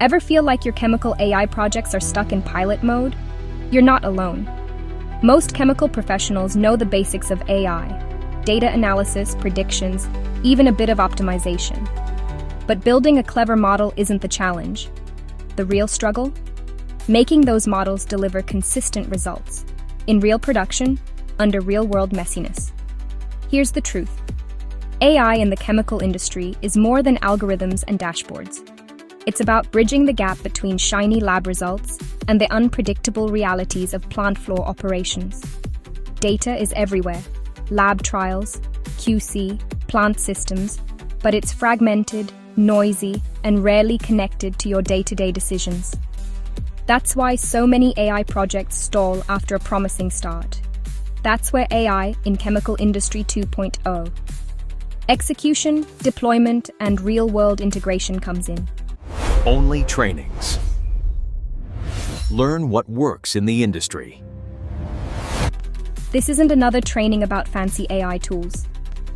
Ever feel like your chemical AI projects are stuck in pilot mode? You're not alone. Most chemical professionals know the basics of AI, data analysis, predictions, even a bit of optimization. But building a clever model isn't the challenge. The real struggle? Making those models deliver consistent results, in real production, under real-world messiness. Here's the truth. AI in the chemical industry is more than algorithms and dashboards. It's about bridging the gap between shiny lab results and the unpredictable realities of plant floor operations. Data is everywhere: lab trials, QC, plant systems, but it's fragmented, noisy, and rarely connected to your day-to-day decisions. That's why so many AI projects stall after a promising start. That's where AI in Chemical Industry 2.0. Execution, deployment, and real-world integration comes in. OnlyTRAININGS. Learn what works in the industry. This isn't another training about fancy AI tools.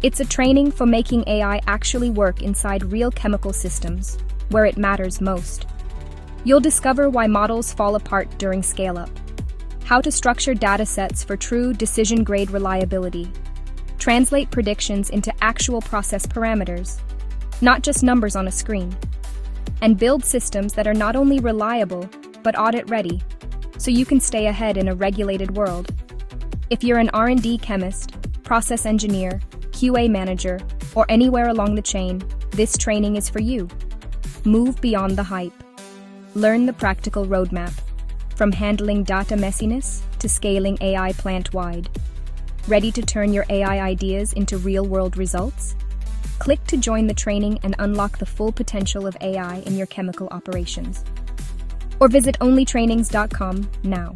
It's a training for making AI actually work inside real chemical systems, where it matters most. You'll discover why models fall apart during scale-up, how to structure data sets for true decision-grade reliability, translate predictions into actual process parameters, not just numbers on a screen, and build systems that are not only reliable, but audit-ready, so you can stay ahead in a regulated world. If you're an R&D chemist, process engineer, QA manager, or anywhere along the chain, this training is for you. Move beyond the hype. Learn the practical roadmap, from handling data messiness to scaling AI plant-wide. Ready to turn your AI ideas into real-world results? Click to join the training and unlock the full potential of AI in your chemical operations. Or visit OnlyTRAININGS.com now.